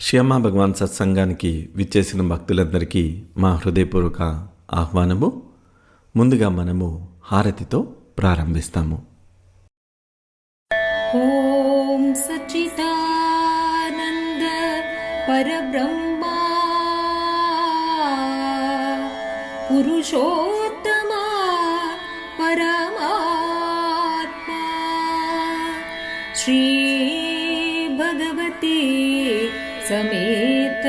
శ్యామ భగవాన్ సత్సంగానికి విచ్చేసిన భక్తులందరికీ మా హృదయపూర్వక ఆహ్వానము. ముందుగా మనము హారతితో ప్రారంభిస్తాము. ఓం సచ్చిదానంద పరబ్రహ్మ పురుషోత్తమ పరమాత్మ శ్రీ భగవతి समेत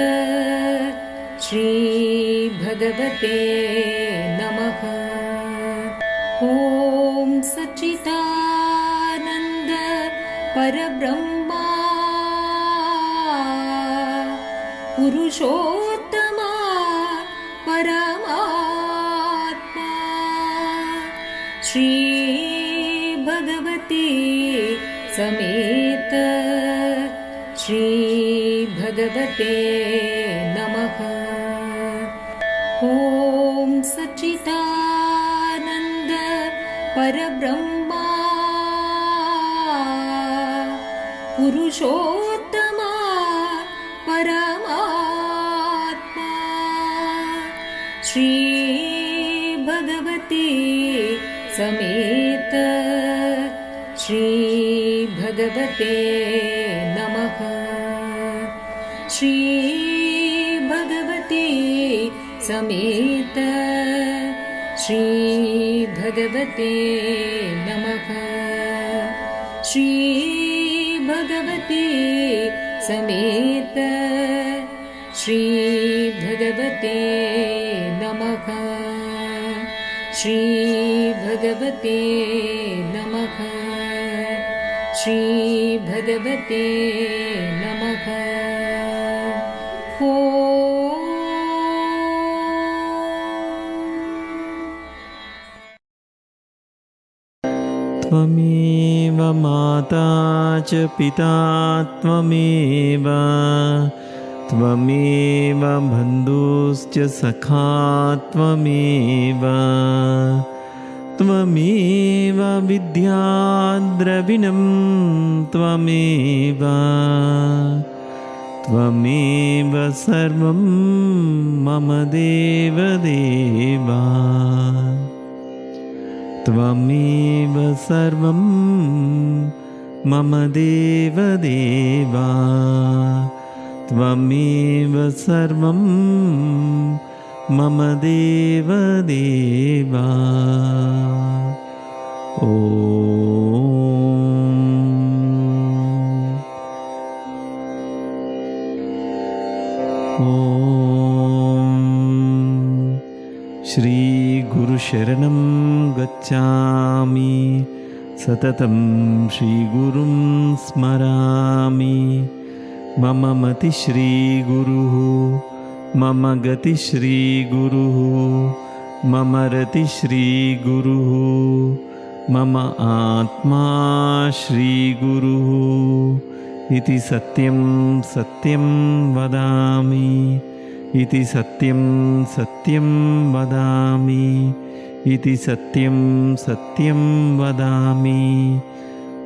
श्री भगवते नमः. ओम सच्चिदानंद परब्रह्म पुरुषोत्तम परमात्मा श्री भगवती समेत श्री भगवते नमः. ओम सच्चिदानंद परब्रह्म पुरुषोत्तम परमात्मा श्री भगवती समेत श्री भगवते नमः. श्री भगवती समेत श्री भगवते नमः. श्री भगवती समेत श्री भगवते नमः. श्री भगवते नमः. श्री भगवते नमः. त्वमेव माता च पिता त्वमेव त्वमेव बन्धुश्च सखा त्वमेव त्वमेव विद्या द्रविणं त्वमेव त्वमेव सर्वं मम देवदेवा त्वमेव सर्वं मम देवदेवा त्वमेव सर्वं मम देवदेवा. श्री गुरुशरणं गच्छामि सततं श्रीगुरुं स्मरामि. मम मति श्रीगुरुः मम गति श्रीगुरुः मम रति श्रीगुरुः मम आत्मा श्रीगुरुः इति सत्यं सत्यं वदामि. इति सत्यं सत्यं वदामि. इति सत्यं सत्यं वदामि.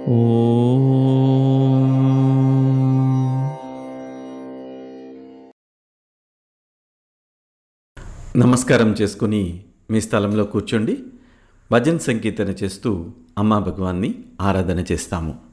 ఓం. నమస్కారం చేసుకుని మీ స్థలంలో కూర్చోండి. భజన్ సంకీర్తన చేస్తూ అమ్మా భగవాన్ని ఆరాధన చేస్తాము.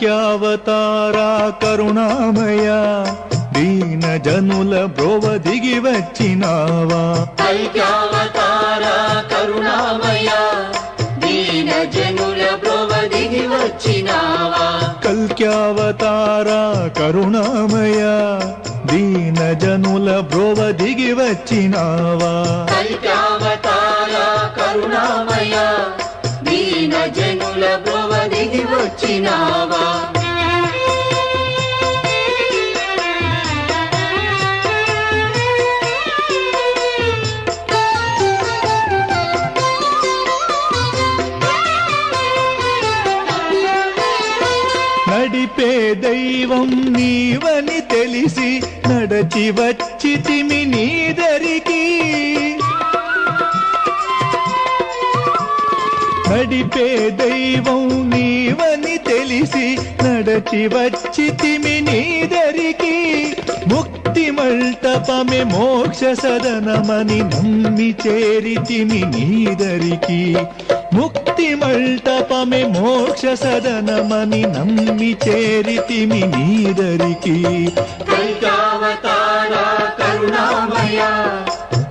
కల్క్యావతారా కరుణామయ దీన జనుల బ్రోవ దిగి వచ్చినావా. కల్క్యావతారా కరుణామయ దీన జనుల బ్రోవ దిగి వచ్చినావా. కల్క్యావతారా కరుణామయ దీన జనుల బ్రోవ దిగి వచ్చినావా. కల్క్యావతారా కరుణామయ దీన జనుల బ్రోవ దిగి వచ్చినావా. నడిపే దైవం నీవని తెలిసి నడచి వచ్చితిమి నీదరికి. నడిపే దైవం నీవని తెలిసి నడచి వచ్చితిమి నీదరికి. ముక్తి మంటపమే మోక్ష సదనమని నమ్మి చేరితిమి నీదరికి. ముక్తి మంటపమే మోక్ష సదనమని నమ్మి చేరితిమి నీదరికి. కైకావతార కరుణామయ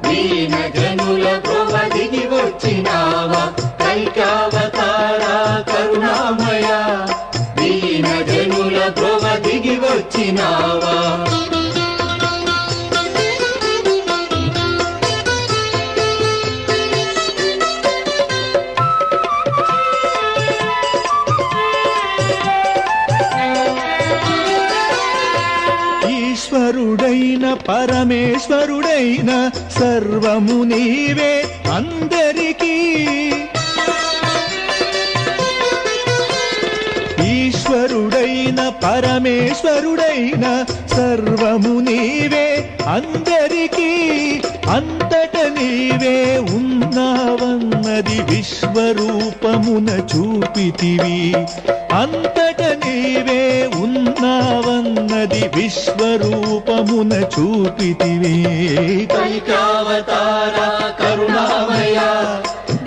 దీన జనుల బ్రోవ దిగి వచ్చినావా. కైకావతార కరుణామయ దీన జనుల బ్రోవ దిగి వచ్చినావా. ఈశ్వరుడైన పరమేశ్వరుడైన సర్వము నీవే అందరికీ. ఈశ్వరుడైన పరమేశ్వరుడైన సర్వము నీవే అందరికీ. అంతట నీవే ఉన్నావన్నది విశ్వరూపమున చూపితివి. అంతట నీవే ఉన్నావన్నది విశ్వరూపమున చూపితివి. కైకావతార కరుణామయ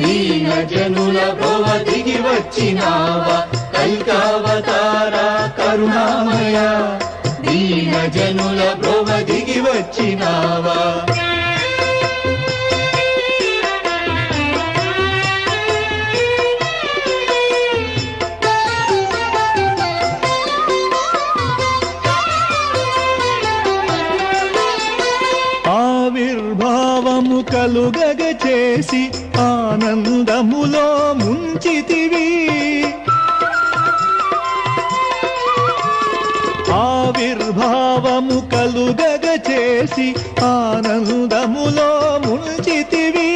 దీన జనుల బ్రోవ దిగి వచ్చినావా. కైకావతార కరుణామయ దీన జనుల బ్రోవ దిగి వచ్చినావా. ఆవిర్భావము కలుగగ చేసి ఆనందములో ముంచితివి. ఆవిర్భావము కలుగగ చేసి ఆనందములో ముంచితివి.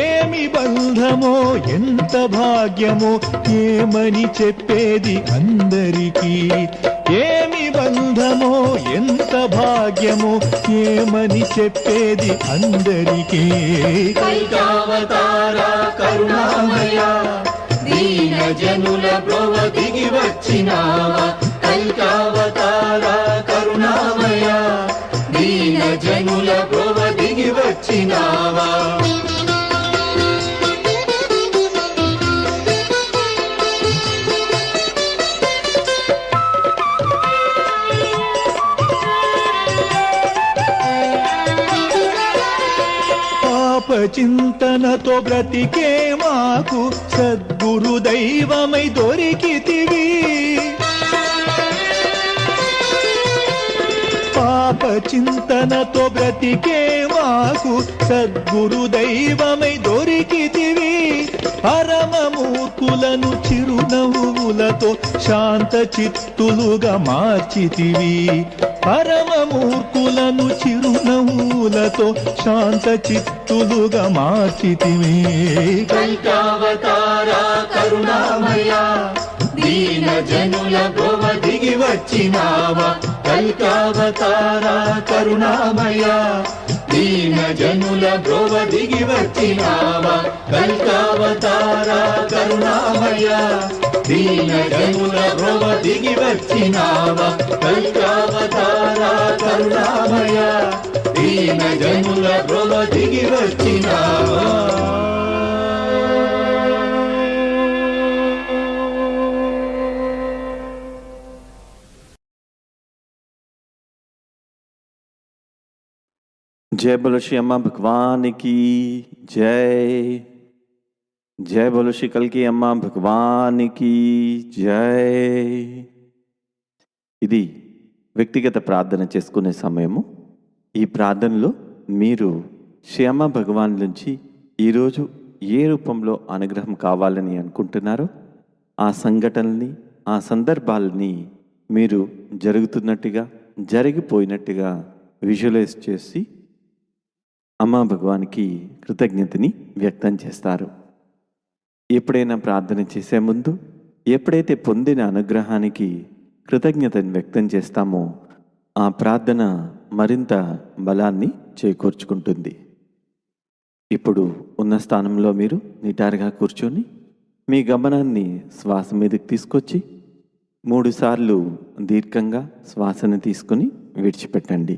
ఏమి బంధమో ఎంత భాగ్యమో ఏమని చెప్పేది అందరికీ. ఏమి బంధమో ఎంత భాగ్యమో ఏమని చెప్పేది అందరికీ. కైకావతార కరుణామయ దీన జనుల బ్రోవ దిగి వచ్చినావా. కైకావతార కరుణామయ దీన జనుల బ్రోవ దిగి వచ్చినావా. చింతనతో బ్రతికే మాకు సద్గురు దైవమై దొరికితివి. పాప చింతనతో బ్రతికే మాకు సద్గురు దైవమై దొరికితివి. పరమమూర్ఖులను చిరునవ్వులతో శాంత చిత్తులుగా మార్చితివి. పరమమూర్ఖులను చిరునవ్వులతో శాంత చిత్తులుగా మార్చితివి. కైకావతార కరుణామయ దీన జనుల బ్రోవ దిగి వచ్చినావా. కైకావతార కరుణామయ దీన జనుల బ్రోవ దిగి వచ్చినావా. కైకావతార కరుణామయ దీన జనుల బ్రోవ దిగి వచ్చినావా. కైకావతార కరుణామయ దీన జనుల బ్రోవ దిగి వచ్చినావా. जय बोलो श्री अम्मा भगवान की जय. जय बोलो श्री कल की अम्मा भगवान की जय. ఇది వ్యక్తిగత ప్రార్థన చేసుకునే సమయము. ఈ ప్రార్థనలో మీరు శ్రీ అమ్మ భగవాన్ నుంచి ఈరోజు ఏ రూపంలో అనుగ్రహం కావాలని అనుకుంటున్నారో ఆ సంఘటనల్ని ఆ సందర్భాలని మీరు జరుగుతున్నట్టుగా జరిగిపోయినట్టుగా విజువలైజ్ చేసి అమ్మా భగవాన్కి కృతజ్ఞతని వ్యక్తం చేస్తారు. ఎప్పుడైనా ప్రార్థన చేసే ముందు ఎప్పుడైతే పొందిన అనుగ్రహానికి కృతజ్ఞతను వ్యక్తం చేస్తామో ఆ ప్రార్థన మరింత బలాన్ని చేకూర్చుకుంటుంది. ఇప్పుడు ఉన్న స్థానంలో మీరు నిటారుగా కూర్చొని మీ గమనాన్ని శ్వాస మీదకి తీసుకొచ్చి 3 సార్లు దీర్ఘంగా శ్వాసను తీసుకుని విడిచిపెట్టండి.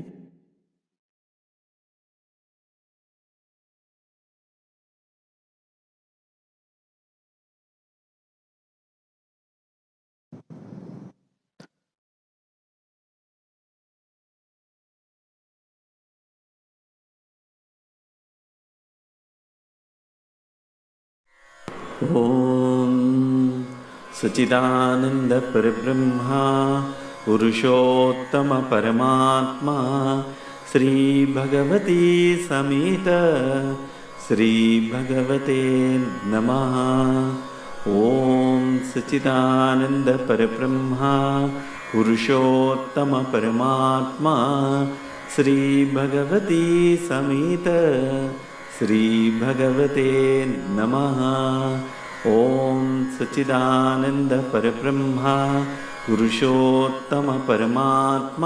ఓం సచిదానంద పరబ్రహ్మ పురుషోత్తమ పరమాత్మ శ్రీ భగవతి సమేత శ్రీ భగవతే నమః. ఓం సచిదానంద పరబ్రహ్మ పురుషోత్తమ పరమాత్మ శ్రీ భగవతి సమేత శ్రీ భగవతే నమః. ఓం సచిదానంద పరబ్రహ్మ పురుషోత్తమ పరమాత్మ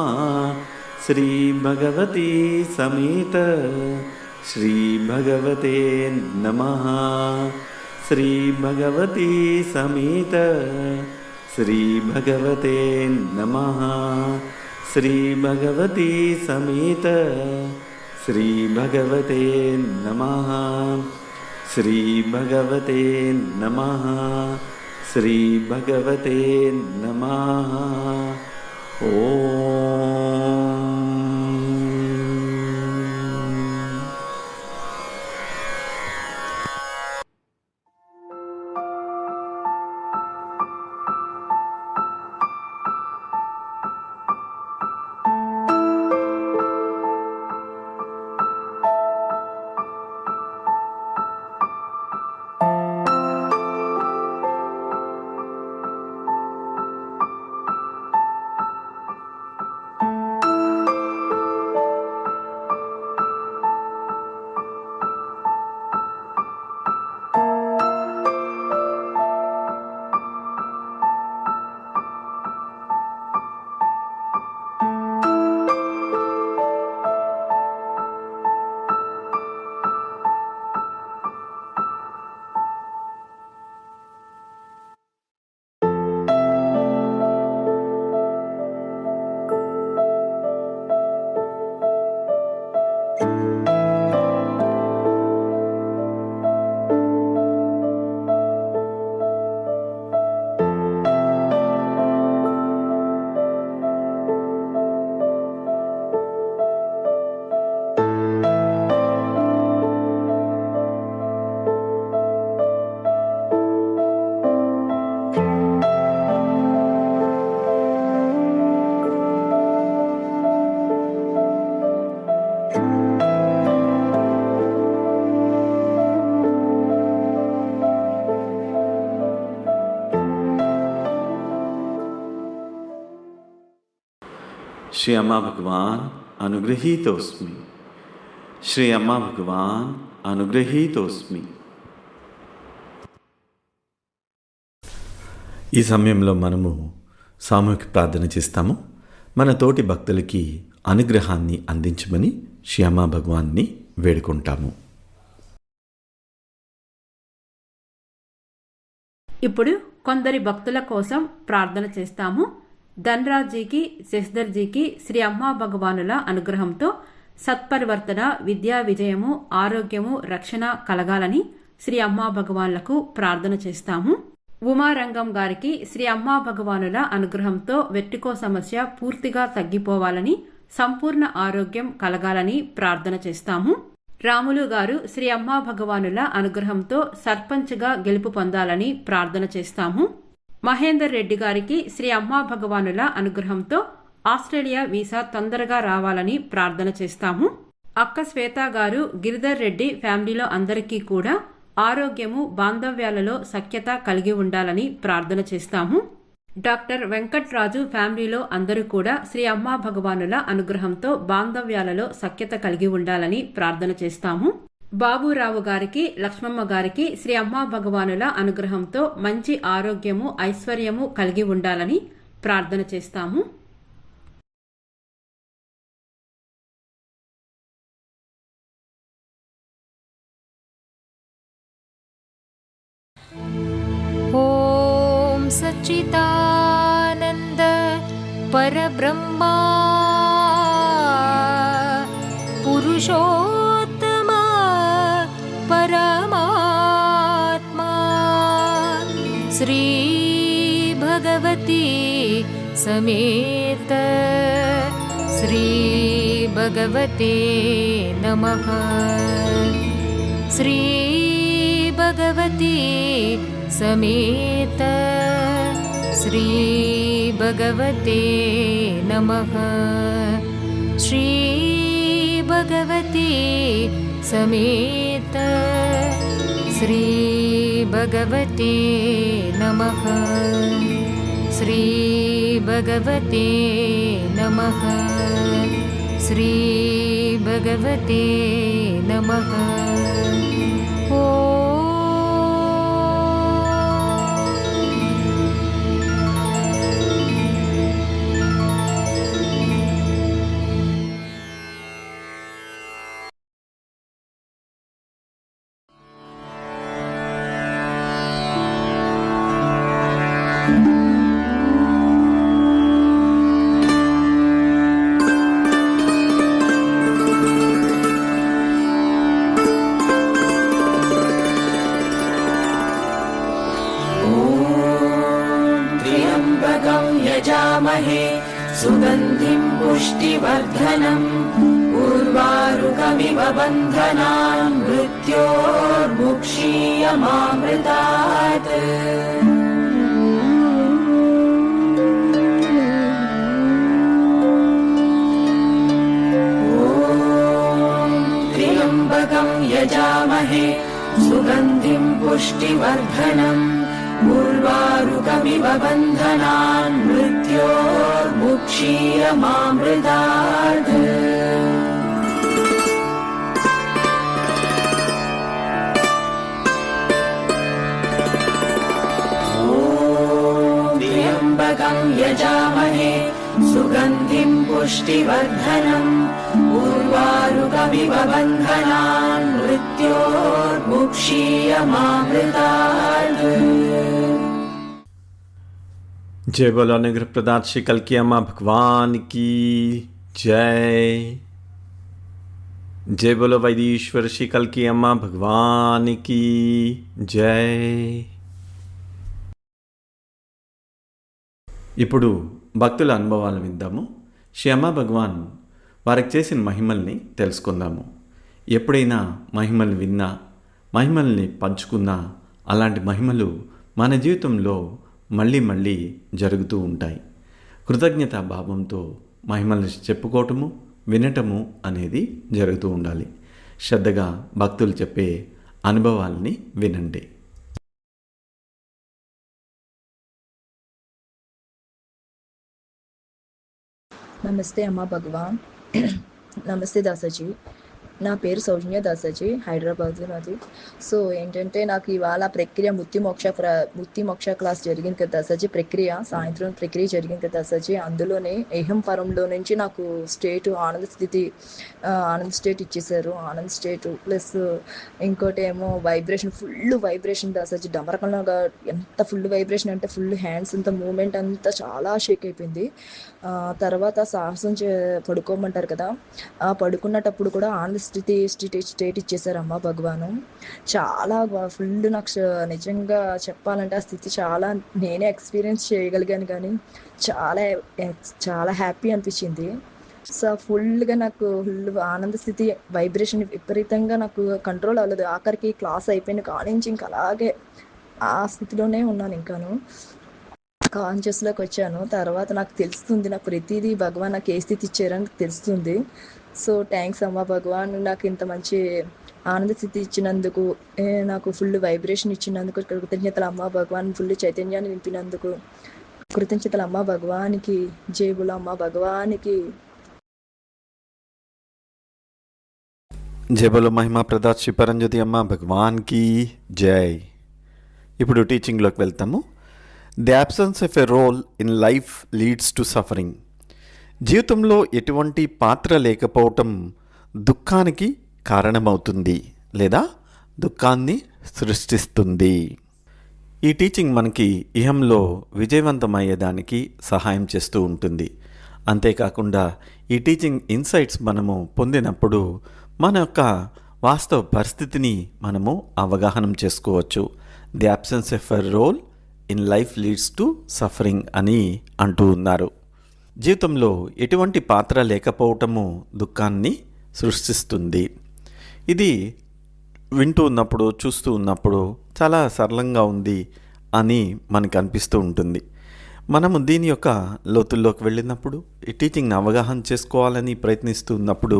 శ్రీ భగవతి సమేత శ్రీ భగవతే నమః. శ్రీ భగవతి సమేత శ్రీ భగవతే నమః. శ్రీ భగవతి సమేత శ్రీ భగవతే నమః. శ్రీ భగవతే నమః. శ్రీ భగవతే నమః. ఓం श्री अम्मा भगवान अनुगृहीतोस्मि. श्री अम्मा भगवान అనుగ్రహీతోస్మి. ఈ సమయంలో మనము సామూహిక ప్రార్థన చేస్తాము. మన తోటి భక్తులకి అనుగ్రహాన్ని అందించమని శ్యామా భగవాన్ని వేడుకుంటాము. ఇప్పుడు కొందరి భక్తుల కోసం ప్రార్థన చేస్తాము. ధన్రాజ్జీకి, శశిధర్జీకి శ్రీ అమ్మా భగవానుల అనుగ్రహంతో సత్పరివర్తన, విద్యా విజయము, ఆరోగ్యము, రక్షణ కలగాలని శ్రీ అమ్మా భగవానులకు ప్రార్థన చేస్తాము. ఉమారంగం గారికి శ్రీ అమ్మా భగవానుల అనుగ్రహంతో వెట్టికో సమస్య పూర్తిగా తగ్గిపోవాలని, సంపూర్ణ ఆరోగ్యం కలగాలని ప్రార్థన చేస్తాము. రాములు గారు శ్రీ అమ్మా భగవానుల అనుగ్రహంతో సర్పంచ్గా గెలుపు పొందాలని ప్రార్థన చేస్తాము. మహేందర్ రెడ్డి గారికి శ్రీ అమ్మా భగవానుల అనుగ్రహంతో ఆస్ట్రేలియా వీసా తొందరగా రావాలని ప్రార్థన చేస్తాము. అక్క శ్వేత గారు, గిరిధర్ రెడ్డి ఫ్యామిలీలో అందరికీ కూడా ఆరోగ్యము, బాంధవ్యాలలో సఖ్యత కలిగి ఉండాలని ప్రార్థన చేస్తాము. డాక్టర్ వెంకట్రాజు ఫ్యామిలీలో అందరూ కూడా శ్రీ అమ్మా భగవానుల అనుగ్రహంతో బాంధవ్యాలలో సఖ్యత కలిగి ఉండాలని ప్రార్థన చేస్తాము. బాబురావు గారికి, లక్ష్మమ్మ గారికి శ్రీ అమ్మా భగవానుల అనుగ్రహంతో మంచి ఆరోగ్యము, ఐశ్వర్యము కలిగి ఉండాలని ప్రార్థన చేస్తాము. ॐ सच्चिदानन्द परब्रह्मा पुरुषोत्तम परमात्मा श्री भगवती समेत श्री भगवते नमः. श्री भगवती समेत श्री भगवते नमः. श्री भगवती समेत श्री भगवते नमः. श्री भगवते नमः. श्री भगवते नमः. त्र्यम्बकं यजामहे सुगन्धिं पुष्टिवर्धनम् उर्वारुकमिव बन्धनान् मृत्योर्मुक्षीयमामृतात्. त्र्यम्बकं यजामहे सुगन्धिं पुष्टिवर्धनम् उर्वारुकमिव बन्धनान् मृत्योर्मुक्षीयमामृतात्. त्र्यम्बकं यजामहे सुगन्धिं पुष्टिवर्धनम् उर्वारुकमिव बन्धनान् मृत्योर्मुक्षीयमामृतात्. जय बोलो अनुग्रह प्रदात श्री कल्की अम्मा भगवान की जय. जय बोलो वैदीश्वर श्री कल्की अम्मा भगवान की जय. ఇప్పుడు భక్తుల అనుభవాలు విందాము. శ్రీ అమ్మ భగవాన్ వారికి చేసిన మహిమల్ని తెలుసుకుందాము. ఎప్పుడైనా మహిమల్ని విన్నా, మహిమల్ని పంచుకున్నా అలాంటి మహిమలు మన జీవితంలో మళ్ళీ మళ్ళీ జరుగుతూ ఉంటాయి. కృతజ్ఞతా భావంతో మహిమల్ని చెప్పుకోవటము, వినటము అనేది జరుగుతూ ఉండాలి. శ్రద్ధగా భక్తులు చెప్పే అనుభవాల్ని వినండి. నమస్తే అమ్మా భగవాన్. నమస్తే దాసాజీ. నా పేరు సౌజన్య దాసాజీ, హైదరాబాద్ నాది. సో ఏంటంటే నాకు ఇవాళ ప్రక్రియ ముక్తి మోక్ష క్లాస్ జరిగింది కదా దాసాజీ. సాయంత్రం ప్రక్రియ జరిగింది కదా దాసాజీ. అందులోనే ఏహం పరంలో నుంచి నాకు స్టేట్ ఆనంద స్టేట్ ఇచ్చేసారు. ఆనంద స్టేట్ ప్లస్ ఇంకోటి ఏమో ఫుల్ వైబ్రేషన్ దాసాజీ. డమరకంలాగా ఎంత ఫుల్ వైబ్రేషన్ అంటే ఫుల్ హ్యాండ్స్ అంతా మూమెంట్ అంతా చాలా షేక్ అయిపోయింది. తర్వాత సాహసం పడుకోమంటారు కదా, ఆ పడుకున్నటప్పుడు కూడా ఆనంద స్టేట్ ఇచ్చేసారు అమ్మ భగవాను. చాలా ఫుల్ నాకు నిజంగా చెప్పాలంటే ఆ స్థితి చాలా నేనే ఎక్స్పీరియన్స్ చేయగలిగాను. కానీ చాలా చాలా హ్యాపీ అనిపించింది. సో ఫుల్గా నాకు ఫుల్ ఆనంద స్థితి వైబ్రేషన్ విపరీతంగా నాకు కంట్రోల్ అవ్వలేదు. ఆఖరికి క్లాస్ అయిపోయిన కానించి ఇంకా అలాగే ఆ స్థితిలోనే ఉన్నాను. ఇంకాను కాన్షియస్లోకి వచ్చాను. తర్వాత నాకు తెలుస్తుంది, నాకు ప్రతిదీ భగవాన్ నాకు ఏ స్థితి ఇచ్చారని తెలుస్తుంది. సో థ్యాంక్స్ అమ్మ భగవాన్, నాకు ఇంత మంచి ఆనంద స్థితి ఇచ్చినందుకు, నాకు ఫుల్ వైబ్రేషన్ ఇచ్చినందుకు కృతజ్ఞతలు అమ్మ భగవాన్. ఫుల్ చైతన్యాన్ని నింపినందుకు కృతజ్ఞతలు అమ్మ భగవానికి. జేబుల అమ్మ భగవానికి. జై బోలో మహిమా ప్రదాత్ శ్రీ పరంజ్యోతి అమ్మ భగవాన్ కి జై. ఇప్పుడు టీచింగ్లోకి వెళ్తాము. The absence of a role in life leads to suffering. జీవితంలో ఎటువంటి పాత్ర లేకపోవటం దుఃఖానికి కారణమవుతుంది లేదా దుఃఖాన్ని సృష్టిస్తుంది. ఈ టీచింగ్ మనకి ఇహంలో విజయవంతమయ్యేదానికి సహాయం చేస్తూ ఉంటుంది. అంతేకాకుండా ఈ టీచింగ్ ఇన్సైట్స్ మనము పొందినప్పుడు మన యొక్క వాస్తవ పరిస్థితిని మనము అవగాహన చేసుకోవచ్చు. The absence of a role in life leads to suffering అని అంటూ ఉన్నారు. జీవితంలో ఎటువంటి పాత్ర లేకపోవటము దుఃఖాన్ని సృష్టిస్తుంది. ఇది వింటూ ఉన్నప్పుడు చూస్తూ ఉన్నప్పుడు చాలా సరళంగా ఉంది అని మనకు అనిపిస్తూ ఉంటుంది. మనము దీని యొక్క లోతుల్లోకి వెళ్ళినప్పుడు ఈ టీచింగ్ని అవగాహన చేసుకోవాలని ప్రయత్నిస్తూ ఉన్నప్పుడు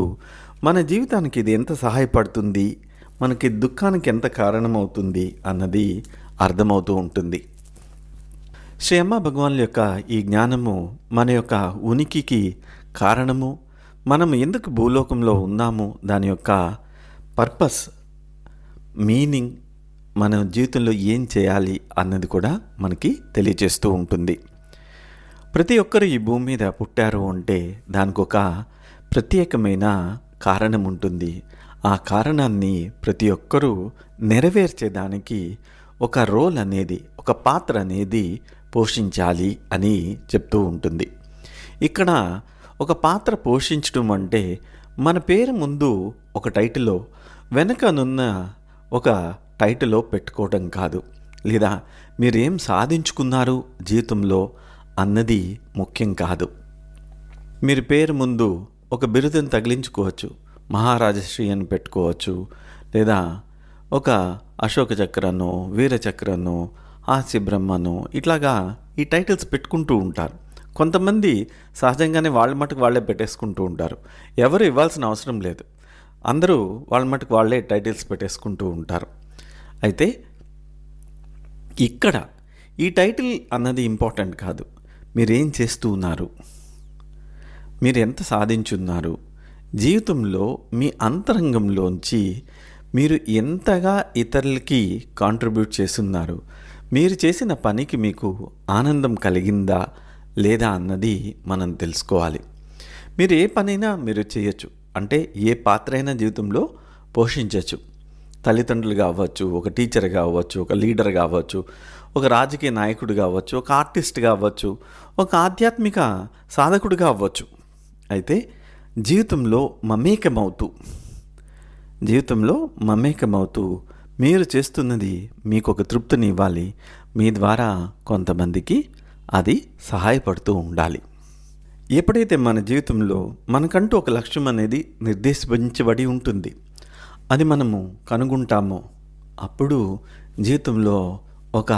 మన జీవితానికి ఇది ఎంత సహాయపడుతుంది, మనకి దుఃఖానికి ఎంత కారణమవుతుంది అన్నది అర్థమవుతూ ఉంటుంది. శ్రీ అమ్మ భగవానుల యొక్క ఈ జ్ఞానము మన యొక్క ఉనికికి కారణము, మనం ఎందుకు భూలోకంలో ఉన్నాము, దాని యొక్క పర్పస్, మీనింగ్, మన జీవితంలో ఏం చేయాలి అన్నది కూడా మనకి తెలియజేస్తూ ఉంటుంది. ప్రతి ఒక్కరు ఈ భూమి మీద పుట్టారు అంటే దానికి ఒక ప్రత్యేకమైన కారణం ఉంటుంది. ఆ కారణాన్ని ప్రతి ఒక్కరూ నెరవేర్చేదానికి ఒక రోల్ అనేది, ఒక పాత్ర అనేది పోషించాలి అని చెప్తూ ఉంటుంది. ఇక్కడ ఒక పాత్ర పోషించడం అంటే మన పేరు ముందు ఒక టైటిల్లో వెనకనున్న ఒక టైటిల్లో పెట్టుకోవడం కాదు, లేదా మీరేం సాధించుకున్నారు జీవితంలో అన్నది ముఖ్యం కాదు. మీరు పేరు ముందు ఒక బిరుదును తగిలించుకోవచ్చు, మహారాజశ్రీ అని పెట్టుకోవచ్చు, లేదా ఒక అశోక చక్రనో వీరచక్రనో హాస్యబ్రహ్మనో ఇట్లాగా ఈ టైటిల్స్ పెట్టుకుంటూ ఉంటారు. కొంతమంది సహజంగానే వాళ్ళ మటుకు వాళ్ళే పెట్టేసుకుంటూ ఉంటారు. ఎవరు ఇవ్వాల్సిన అవసరం లేదు, అందరూ వాళ్ళ మటుకు వాళ్ళే టైటిల్స్ పెట్టేసుకుంటూ ఉంటారు. అయితే ఇక్కడ ఈ టైటిల్ అన్నది ఇంపార్టెంట్ కాదు. మీరేం చేస్తూ ఉన్నారు, మీరు ఎంత సాధించున్నారు, జీవితంలో మీ అంతరంగంలోంచి మీరు ఎంతగా ఇతరులకి కాంట్రిబ్యూట్ చేస్తున్నారు, మీరు చేసిన పనికి మీకు ఆనందం కలిగిందా లేదా అన్నది మనం తెలుసుకోవాలి. మీరు ఏ పనైనా మీరు చేయొచ్చు, అంటే ఏ పాత్ర అయినా జీవితంలో పోషించవచ్చు. తల్లిదండ్రులు కావచ్చు, ఒక టీచర్ కావచ్చు, ఒక లీడర్ కావచ్చు, ఒక రాజకీయ నాయకుడు కావచ్చు, ఒక ఆర్టిస్ట్ కావచ్చు, ఒక ఆధ్యాత్మిక సాధకుడు కావచ్చు. అయితే జీవితంలో మమేకమవుతూ మీరు చేస్తున్నది మీకు ఒక తృప్తిని ఇవ్వాలి. మీ ద్వారా కొంతమందికి అది సహాయపడుతూ ఉండాలి. ఎప్పుడైతే మన జీవితంలో మనకంటూ ఒక లక్ష్యం అనేది నిర్దేశించబడి ఉంటుంది, అది మనము కనుగొంటామో అప్పుడు జీవితంలో ఒక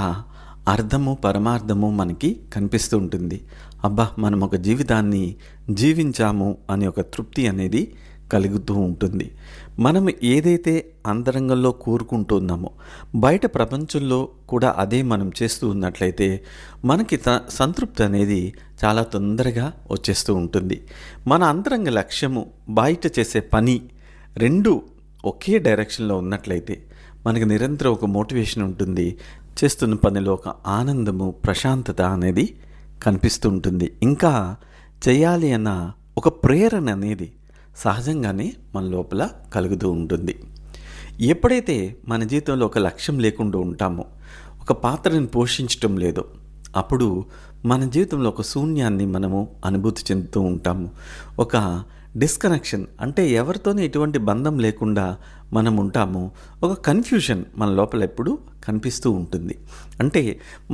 అర్థము పరమార్థము మనకి కనిపిస్తూ ఉంటుంది. అబ్బా, మనం ఒక జీవితాన్ని జీవించాము అనే ఒక తృప్తి అనేది కలుగుతూ ఉంటుంది. మనం ఏదైతే అంతరంగంలో కోరుకుంటున్నామో బయట ప్రపంచంలో కూడా అదే మనం చేస్తూ ఉన్నట్లయితే మనకి సంతృప్తి అనేది చాలా తొందరగా వచ్చేస్తూ ఉంటుంది. మన అంతరంగ లక్ష్యము, బయట చేసే పని రెండు ఒకే డైరెక్షన్లో ఉన్నట్లయితే మనకి నిరంతరం ఒక మోటివేషన్ ఉంటుంది. చేస్తున్న పనిలో ఒక ఆనందము, ప్రశాంతత అనేది కనిపిస్తూ ఉంటుంది. ఇంకా చేయాలి అన్న ఒక ప్రేరణ అనేది సహజంగానే మన లోపల కలుగుతూ ఉంటుంది. ఎప్పుడైతే మన జీవితంలో ఒక లక్ష్యం లేకుండా ఉంటామో, ఒక పాత్రను పోషించటం లేదో, అప్పుడు మన జీవితంలో ఒక శూన్యాన్ని మనము అనుభూతి చెందుతూ ఉంటాము. ఒక డిస్కనెక్షన్, అంటే ఎవరితోనే ఎటువంటి బంధం లేకుండా మనం ఉంటాము. ఒక కన్ఫ్యూషన్ మన లోపల ఎప్పుడు కనిపిస్తూ ఉంటుంది. అంటే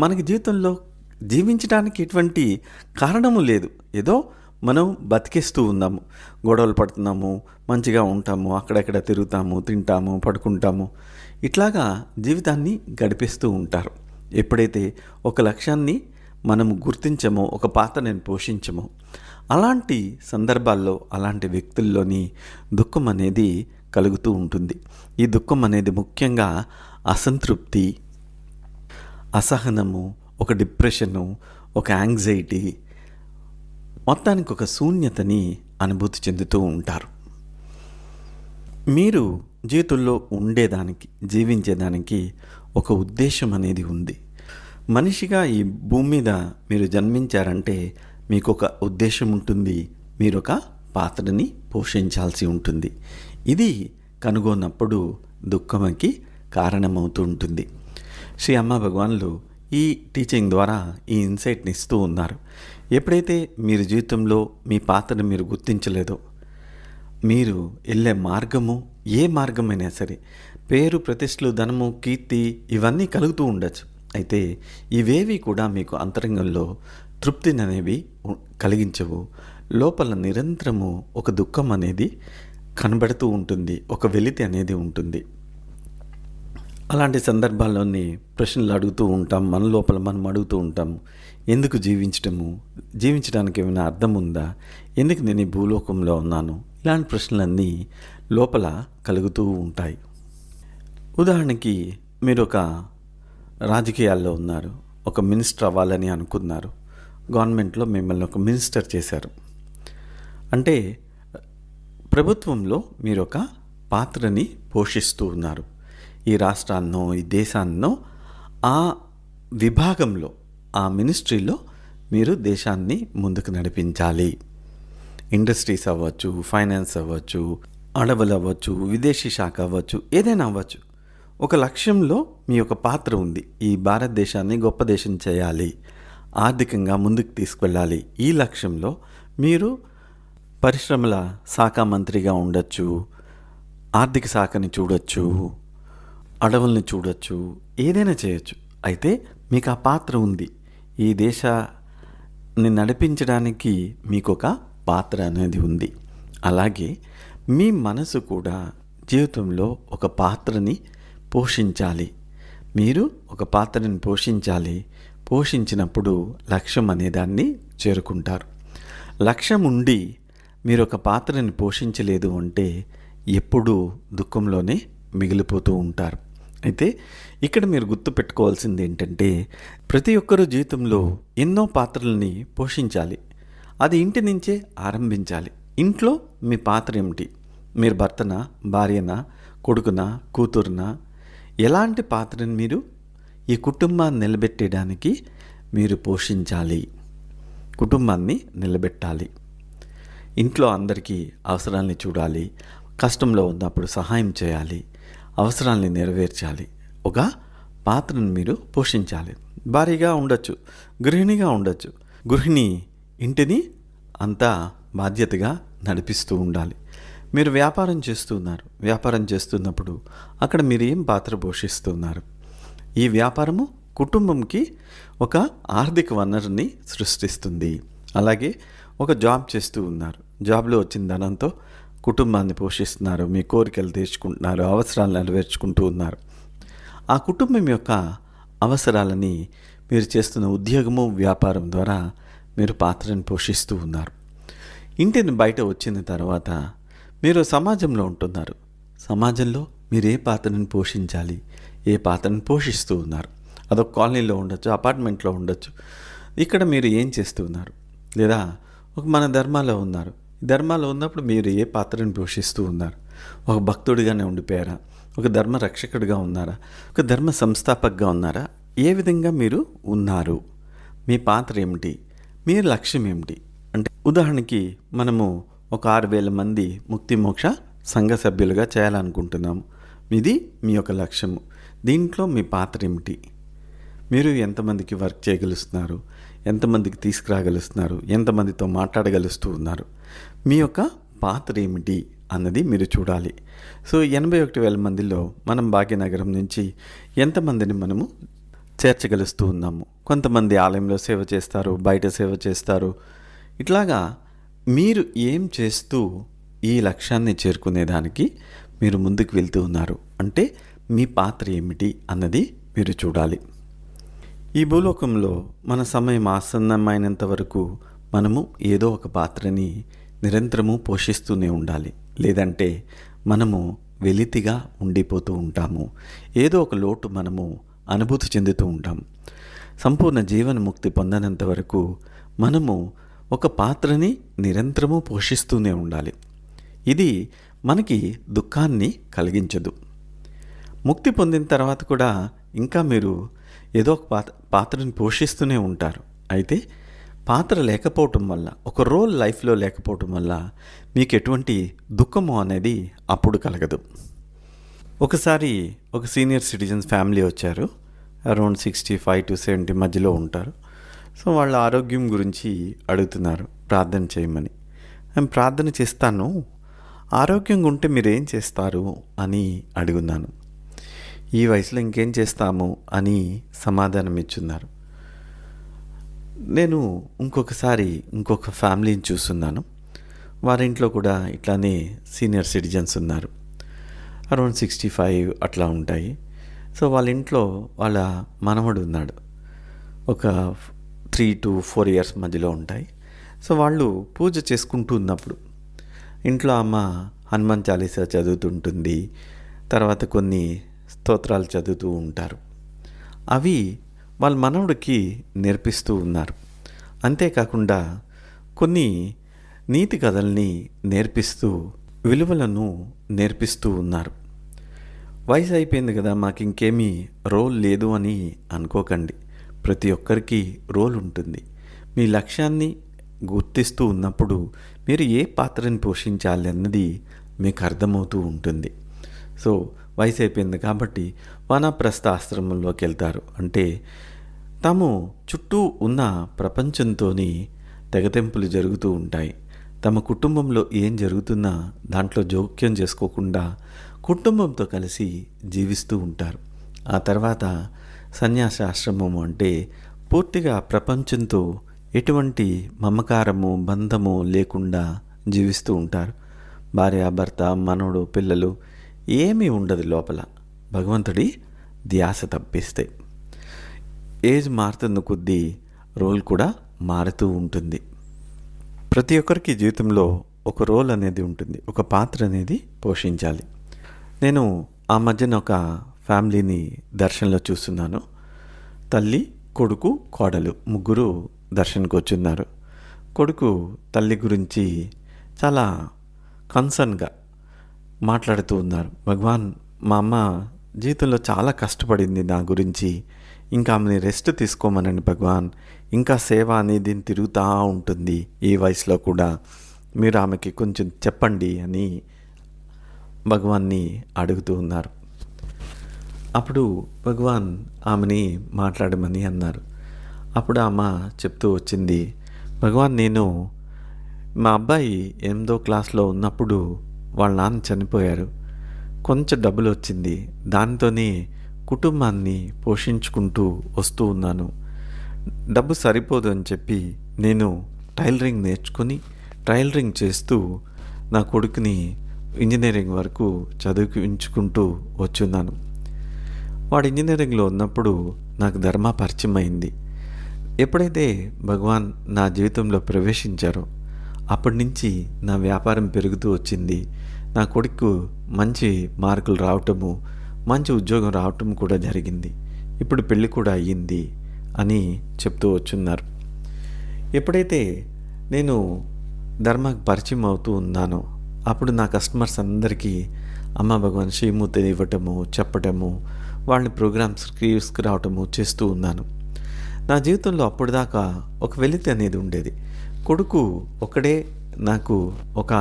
మనకి జీవితంలో జీవించడానికి ఎటువంటి కారణము లేదు, ఏదో మనం బతికేస్తూ ఉన్నాము, గొడవలు పడుతున్నాము, మంచిగా ఉంటాము, అక్కడెక్కడ తిరుగుతాము, తింటాము, పడుకుంటాము, ఇట్లాగా జీవితాన్ని గడిపేస్తూ ఉంటారు. ఎప్పుడైతే ఒక లక్ష్యాన్ని మనము గుర్తించమో, ఒక పాత్రని పోషించమో, అలాంటి సందర్భాల్లో, అలాంటి వ్యక్తుల్లోని దుఃఖం అనేది కలుగుతూ ఉంటుంది. ఈ దుఃఖం అనేది ముఖ్యంగా అసంతృప్తి, అసహనము, ఒక డిప్రెషను, ఒక యాంగ్జైటీ, మొత్తానికి ఒక శూన్యతని అనుభూతి చెందుతూ ఉంటారు. మీరు జీవితంలో ఉండేదానికి, జీవించేదానికి ఒక ఉద్దేశం అనేది ఉంది. మనిషిగా ఈ భూమి మీద మీరు జన్మించారంటే మీకు ఒక ఉద్దేశం ఉంటుంది, మీరు ఒక పాత్రని పోషించాల్సి ఉంటుంది. ఇది కనుగొన్నప్పుడు దుఃఖంకి కారణమవుతూ ఉంటుంది. శ్రీ అమ్మ భగవాన్లు ఈ టీచింగ్ ద్వారా ఈ ఇన్సైట్ని ఇస్తూ ఉన్నారు. ఎప్పుడైతే మీరు జీవితంలో మీ పాత్రను మీరు గుర్తించలేదో, మీరు వెళ్ళే మార్గము ఏ మార్గమైనా సరే, పేరు ప్రతిష్టలు ధనము కీర్తి ఇవన్నీ కలుగుతూ ఉండొచ్చు. అయితే ఇవేవి కూడా మీకు అంతరంగంలో తృప్తిని అనేవి కలిగించవు. లోపల నిరంతరము ఒక దుఃఖం అనేది కనబడుతూ ఉంటుంది, ఒక వెలితి అనేది ఉంటుంది. అలాంటి సందర్భాల్లోని ప్రశ్నలు అడుగుతూ ఉంటాం, మన లోపల మనం అడుగుతూ ఉంటాం, ఎందుకు జీవించడానికి ఏమైనా అర్థం ఉందా, ఎందుకు నేను ఈ భూలోకంలో ఉన్నాను, ఇలాంటి ప్రశ్నలన్నీ లోపల కలుగుతూ ఉంటాయి. ఉదాహరణకి మీరు ఒక రాజకీయాల్లో ఉన్నారు, ఒక మినిస్టర్ అవ్వాలని అనుకున్నారు, గవర్నమెంట్లో మిమ్మల్ని ఒక మినిస్టర్ చేశారు. అంటే ప్రభుత్వంలో మీరు ఒక పాత్రని పోషిస్తూ ఉన్నారు. ఈ రాష్ట్రాన్నో ఈ దేశాన్నో ఆ విభాగంలో ఆ మినిస్ట్రీలో మీరు దేశాన్ని ముందుకు నడిపించాలి. ఇండస్ట్రీస్ అవ్వచ్చు, ఫైనాన్స్ అవ్వచ్చు, అడవులు అవ్వచ్చు, విదేశీ శాఖ అవ్వచ్చు, ఏదైనా అవ్వచ్చు. ఒక లక్ష్యంలో మీ యొక్క పాత్ర ఉంది. ఈ భారతదేశాన్ని గొప్ప దేశం చేయాలి, ఆర్థికంగా ముందుకు తీసుకెళ్ళాలి. ఈ లక్ష్యంలో మీరు పరిశ్రమల శాఖ మంత్రిగా ఉండొచ్చు, ఆర్థిక శాఖని చూడొచ్చు, అడవుల్ని చూడొచ్చు, ఏదైనా చేయొచ్చు. అయితే మీకు ఆ పాత్ర ఉంది. ఈ దేశాన్ని నడిపించడానికి మీకు ఒక పాత్ర అనేది ఉంది. అలాగే మీ మనసు కూడా జీవితంలో ఒక పాత్రని పోషించాలి. మీరు ఒక పాత్రని పోషించినప్పుడు లక్ష్యం అనేదాన్ని చేరుకుంటారు. లక్ష్యం ఉండి మీరు ఒక పాత్రని పోషించలేదు అంటే ఎప్పుడూ దుఃఖంలోనే మిగిలిపోతూ ఉంటారు. అయితే ఇక్కడ మీరు గుర్తుపెట్టుకోవాల్సింది ఏంటంటే, ప్రతి ఒక్కరూ జీవితంలో ఎన్నో పాత్రల్ని పోషించాలి. అది ఇంటి నుంచే ఆరంభించాలి. ఇంట్లో మీ పాత్ర ఏమిటి? మీరు భర్తనా, భార్యనా, కొడుకునా, కూతురునా, ఎలాంటి పాత్రని మీరు ఈ కుటుంబాన్ని నిలబెట్టడానికి మీరు పోషించాలి, కుటుంబాన్ని నిలబెట్టాలి. ఇంట్లో అందరికీ అవసరాల్ని చూడాలి, కష్టంలో ఉన్నప్పుడు సహాయం చేయాలి, అవసరాల్ని నెరవేర్చాలి. ఒక పాత్రను మీరు పోషించాలి. భారీగా ఉండొచ్చు, గృహిణిగా ఉండొచ్చు. గృహిణి ఇంటిని అంతా బాధ్యతగా నడిపిస్తూ ఉండాలి. మీరు వ్యాపారం చేస్తున్నప్పుడు అక్కడ మీరు ఏం పాత్ర పోషిస్తున్నారు? ఈ వ్యాపారము కుటుంబంకి ఒక ఆర్థిక వనరుని సృష్టిస్తుంది. అలాగే ఒక జాబ్ చేస్తూ ఉన్నారు, జాబ్లో వచ్చిన ధనంతో కుటుంబాన్ని పోషిస్తున్నారు, మీ కోరికలు తీర్చుకుంటున్నారు, అవసరాలు నెరవేర్చుకుంటూ ఉన్నారు. ఆ కుటుంబం యొక్క అవసరాలని మీరు చేస్తున్న ఉద్యోగము, వ్యాపారం ద్వారా మీరు పాత్రను పోషిస్తూ ఉన్నారు. ఇంటిని బయట వచ్చిన తర్వాత మీరు సమాజంలో ఉంటున్నారు. సమాజంలో మీరు ఏ పాత్రను పోషించాలి, ఏ పాత్రను పోషిస్తూ ఉన్నారు? అదొక కాలనీలో ఉండొచ్చు, అపార్ట్మెంట్లో ఉండొచ్చు. ఇక్కడ మీరు ఏం చేస్తూ ఉన్నారు? లేదా ఒక మన ధర్మాలో ఉన్నారు. ధర్మాలో ఉన్నప్పుడు మీరు ఏ పాత్రను పోషిస్తూ ఉన్నారు? ఒక భక్తుడిగానే ఉండిపోయారా? ఒక ధర్మ రక్షకుడిగా ఉన్నారా? ఒక ధర్మ సంస్థాపకగా ఉన్నారా? ఏ విధంగా మీరు ఉన్నారు? మీ పాత్ర ఏమిటి? మీ లక్ష్యం ఏమిటి? అంటే ఉదాహరణకి మనము ఒక 6,000 మంది ముక్తి మోక్ష సంఘ సభ్యులుగా చేయాలనుకుంటున్నాము. ఇది మీ యొక్క లక్ష్యము. దీంట్లో మీ పాత్ర ఏమిటి? మీరు ఎంతమందికి వర్క్ చేయగలుస్తున్నారు? ఎంతమందికి తీసుకురాగలుస్తున్నారు? ఎంతమందితో మాట్లాడగలుస్తూ ఉన్నారు? మీ యొక్క పాత్ర ఏమిటి అన్నది మీరు చూడాలి. సో 81,000 మందిలో మనం భాగ్యనగరం నుంచి ఎంతమందిని మనము చేర్చగలుస్తూ ఉన్నాము? కొంతమంది ఆలయంలో సేవ చేస్తారు, బయట సేవ చేస్తారు. ఇట్లాగా మీరు ఏం చేస్తూ ఈ లక్ష్యాన్ని చేరుకునేదానికి మీరు ముందుకు వెళ్తూ ఉన్నారు అంటే మీ పాత్ర ఏమిటి అన్నది మీరు చూడాలి. ఈ భూలోకంలో మన సమయం ఆసన్నమైనంత వరకు మనము ఏదో ఒక పాత్రని నిరంతరము పోషిస్తూనే ఉండాలి. లేదంటే మనము వెలితిగా ఉండిపోతూ ఉంటాము. ఏదో ఒక లోటు మనము అనుభూతి చెందుతూ ఉంటాం. సంపూర్ణ జీవన్ముక్తి పొందనంత వరకు మనము ఒక పాత్రని నిరంతరము పోషిస్తూనే ఉండాలి. ఇది మనకి దుఃఖాన్ని కలిగించదు. ముక్తి పొందిన తర్వాత కూడా ఇంకా మీరు ఏదో ఒక పాత్రని పోషిస్తూనే ఉంటారు. అయితే పాత్ర లేకపోవటం వల్ల, ఒక రోల్ లైఫ్లో లేకపోవటం వల్ల మీకు ఎటువంటి దుఃఖము అనేది అప్పుడు కలగదు. ఒకసారి ఒక సీనియర్ సిటిజన్స్ ఫ్యామిలీ వచ్చారు. అరౌండ్ 65 to 70 మధ్యలో ఉంటారు. సో వాళ్ళ ఆరోగ్యం గురించి అడుగుతున్నారు, ప్రార్థన చేయమని. నేను ప్రార్థన చేస్తాను, ఆరోగ్యంగా ఉంటే మీరు ఏం చేస్తారు అని అడుగున్నాను. ఈ వయసులో ఇంకేం చేస్తాము అని సమాధానం ఇచ్చున్నారు. నేను ఇంకొకసారి ఇంకొక ఫ్యామిలీని చూస్తున్నాను. వారింట్లో కూడా ఇట్లానే సీనియర్ సిటిజన్స్ ఉన్నారు. అరౌండ్ 65 అట్లా ఉంటాయి. సో వాళ్ళ ఇంట్లో వాళ్ళ మనవడు ఉన్నాడు. ఒక 3 to 4 years మధ్యలో ఉంటాయి. సో వాళ్ళు పూజ చేసుకుంటూ ఉన్నప్పుడు ఇంట్లో అమ్మ హనుమాన్ చాలీసా చదువుతుంటుంది, తర్వాత కొన్ని స్తోత్రాలు చదువుతూ ఉంటారు. అవి వాళ్ళ మనవడికి నేర్పిస్తూ ఉన్నారు. అంతేకాకుండా కొన్ని నీతి కథల్ని నేర్పిస్తూ, విలువలను నేర్పిస్తూ ఉన్నారు. వయసు అయిపోయింది కదా, మాకు ఇంకేమీ రోల్ లేదు అని అనుకోకండి. ప్రతి ఒక్కరికి రోల్ ఉంటుంది. మీ లక్ష్యాన్ని గుర్తిస్తూ ఉన్నప్పుడు మీరు ఏ పాత్రని పోషించాలి అన్నది మీకు అర్థమవుతూ ఉంటుంది. సో వయసు అయిపోయింది కాబట్టి వానప్రస్థ ఆశ్రమంలోకి వెళ్తారు. అంటే తాము చుట్టూ ఉన్న ప్రపంచంతో తెగతెంపులు జరుగుతూ ఉంటాయి. తమ కుటుంబంలో ఏం జరుగుతున్నా దాంట్లో జోక్యం చేసుకోకుండా కుటుంబంతో కలిసి జీవిస్తూ ఉంటారు. ఆ తర్వాత సన్యాసాశ్రమము అంటే పూర్తిగా ప్రపంచంతో ఎటువంటి మమకారము, బంధము లేకుండా జీవిస్తూ ఉంటారు. భార్య, భర్త, మనవడు, పిల్లలు ఏమీ ఉండదు లోపల, భగవంతుడి ధ్యాస తప్పిస్తే. ఏజ్ మారుతున్న కొద్దీ రోల్ కూడా మారుతూ ఉంటుంది. ప్రతి ఒక్కరికి జీవితంలో ఒక రోల్ అనేది ఉంటుంది, ఒక పాత్ర అనేది పోషించాలి. నేను ఆ మధ్యన ఒక ఫ్యామిలీని దర్శనంలో చూస్తున్నాను. తల్లి, కొడుకు, కోడలు ముగ్గురు దర్శనకు వచ్చున్నారు. కొడుకు తల్లి గురించి చాలా కన్సర్న్గా మాట్లాడుతూ ఉన్నారు. భగవాన్, మా అమ్మ జీవితంలో చాలా కష్టపడింది నా గురించి, ఇంకా ఆమెని రెస్ట్ తీసుకోమనండి భగవాన్, ఇంకా సేవ అనేది తిరుగుతూ ఉంటుంది ఈ వయసులో కూడా, మీరు ఆమెకి కొంచెం చెప్పండి అని భగవాన్ని అడుగుతూ ఉన్నారు. అప్పుడు భగవాన్ ఆమెని మాట్లాడమని అన్నారు. అప్పుడు ఆమె చెప్తూ వచ్చింది, భగవాన్, నేను మా అబ్బాయి 8వ క్లాస్లో ఉన్నప్పుడు వాళ్ళ నాన్న చనిపోయారు. కొంచెం డబ్బులు వచ్చింది, దానితోనే కుటుంబాన్ని పోషించుకుంటూ వస్తూ ఉన్నాను. డబ్బు సరిపోదు అని చెప్పి నేను టైలరింగ్ నేర్చుకుని టైలరింగ్ చేస్తూ నా కొడుకుని ఇంజనీరింగ్ వరకు చదివించుకుంటూ వచ్చున్నాను. వాడు ఇంజనీరింగ్లో ఉన్నప్పుడు నాకు ధర్మ పరిచయం అయింది. ఎప్పుడైతే భగవాన్ నా జీవితంలో ప్రవేశించారో అప్పటి నుంచి నా వ్యాపారం పెరుగుతూ వచ్చింది. నా కొడుకు మంచి మార్కులు రావటము, మంచి ఉద్యోగం రావటం కూడా జరిగింది. ఇప్పుడు పెళ్ళి కూడా అయ్యింది అని చెప్తూ వచ్చున్నారు. ఎప్పుడైతే నేను ధర్మకు పరిచయం అవుతూ ఉన్నానో అప్పుడు నా కస్టమర్స్ అందరికీ అమ్మ భగవాన్ శ్రీమూర్తిని ఇవ్వటము, చెప్పటము, వాళ్ళని ప్రోగ్రామ్స్కి తీసుకురావటము చేస్తూ ఉన్నాను. నా జీవితంలో అప్పటిదాకా ఒక వెలితి అనేది ఉండేది. కొడుకు ఒకడే నాకు ఒక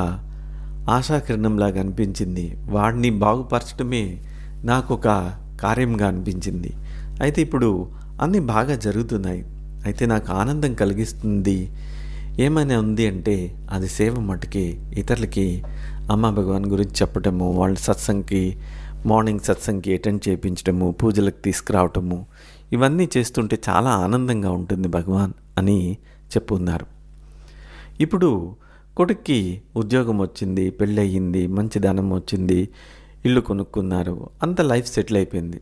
ఆశాకిరణంలాగా అనిపించింది. వాడిని బాగుపరచడమే నాకు ఒక కార్యంగా అనిపించింది. అయితే ఇప్పుడు అన్నీ బాగా జరుగుతున్నాయి. అయితే నాకు ఆనందం కలిగిస్తుంది ఏమైనా ఉంది అంటే అది సేవ మట్టుకి, ఇతరులకి అమ్మ భగవాన్ గురించి చెప్పటము, వాళ్ళ సత్సంగ్కి, మార్నింగ్ సత్సంగ్కి అటెండ్ చేయించడము, పూజలకు తీసుకురావటము, ఇవన్నీ చేస్తుంటే చాలా ఆనందంగా ఉంటుంది భగవాన్ అని చెప్పున్నారు. ఇప్పుడు కొడుక్కి ఉద్యోగం వచ్చింది, పెళ్ళయింది, మంచి ధనం వచ్చింది, ఇల్లు కొనుక్కున్నారు, అంత లైఫ్ సెటిల్ అయిపోయింది.